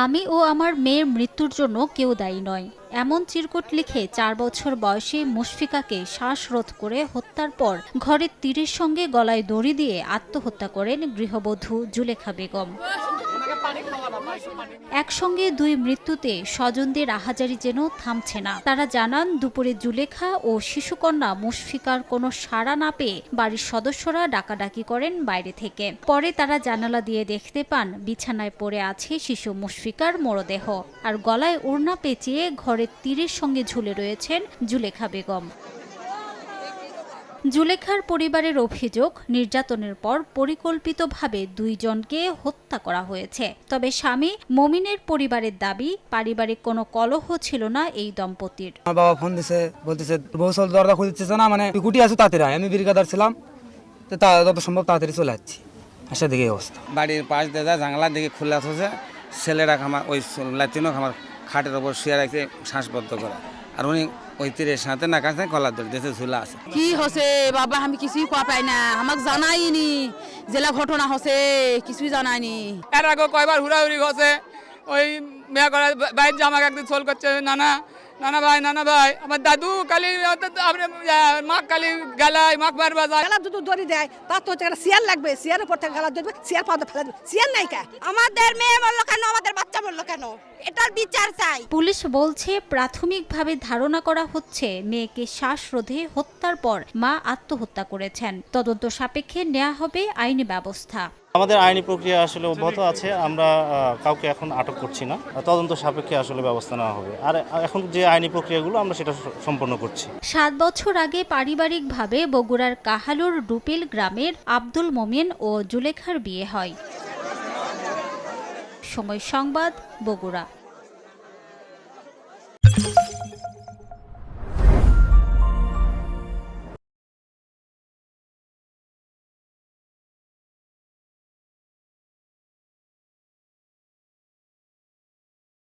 আমি ও আমার মেয়ের মৃত্যুর জন্য কেউ দায়ী নয়, এমন চিরকুট লিখে ৪ বছর বয়সী মুশফিকাকে শ্বাসরোধ করে হত্যার পর ঘরের তীরের সঙ্গে গলায় দড়ি দিয়ে আত্মহত্যা করেন গৃহবধূ জুলেখা বেগম। একসঙ্গে দুই মৃত্যুতে স্বজনদের আহাজারি যেন থামছে না। তারা জানান, দুপুরে জুলেখা ও শিশুকন্যা মুশফিকার কোনো সাড়া না পেয়ে বাড়ির সদস্যরা ডাকাডাকি করেন বাইরে থেকে। পরে তারা জানালা দিয়ে দেখতে পান বিছানায় পড়ে আছে শিশু মুশফিকার মরদেহ, আর গলায় ওড়না পেঁচিয়ে ঘরের তীরের সঙ্গে ঝুলে রয়েছেন জুলেখা বেগম। জুলেখার পরিবারের অভিযোগ, নির্যাতনের পর পরিকল্পিতভাবে দুইজনকে হত্যা করা হয়েছে। তবে স্বামী মমিনের পরিবারের দাবি, পারিবারিক কোনো কলহ ছিল না এই দম্পতির। আমার বাবা ফোন দিছে, বলতেছে বৌসল দরজা খুঁজতেছে না, মানে কুটি আছে তাড়াতাড়ি। আমি ব্রিগাদার ছিলাম, তো যত সম্ভব তাড়াতাড়ি চলে যাচ্ছি। আসা দিকে অবস্থা, বাড়ির পাশ দিয়ে যায়, জানলার দিকে খোলা আছে, ছেলেরা আমার ওই লাতিনও আমার খাটের ওপর শুয়ে রাখছে শ্বাসবদ্ধ করা, আর উনি ওই তীরের সাথে না কাছে কলার দড়ি দিয়েছে, ঝুলা আছে। কি হচ্ছে বাবা, আমি কিছুই কোয়া পাই না, আমাকে জানাইনি জেলা ঘটনা হচ্ছে, কিছুই জানাইনি। এর আগে কয়বার হুড়াহুড়ি হচ্ছে, ওই মেয়া করা বাইর জামাকে একদিন সোল করছে, নানা ভাই আমার দাদু কালি মাক কালি গালায় মাক মারবা যায়, গালা দুটো দড়ি দেয়, তার তো একটা চেয়ার লাগবে, চেয়ারের উপর থেকে গালা ধরবে, চেয়ার পাওয়া ফেলা দেবে, চেয়ার নাই কা। আমাদের মেয়ে মরলো কেন, আমাদের বাচ্চা মরলো কেন, এটার বিচার চাই। পুলিশ বলছে, প্রাথমিকভাবে ধারণা করা হচ্ছে মেয়েকে শ্বাসরোধে হত্যার পর মা আত্মহত্যা করেছেন। তদন্ত সাপেক্ষে নেওয়া হবে আইনি ব্যবস্থা। আমাদের আইনি প্রক্রিয়া আসলে অব্যাহত আছে, আমরা কাউকে এখন আটক করছি না, তদন্ত সাপেক্ষে আসলে ব্যবস্থা নেওয়া হবে। আর এখন যে আইনি প্রক্রিয়াগুলো আমরা সেটা সম্পন্ন করছি। ৭ বছর আগে পারিবারিকভাবে বগুড়ার কাহালুর রুপিল গ্রামের আব্দুল মোমিন ও জুলেখার বিয়ে হয়। সময় সংবাদ, বগুড়া।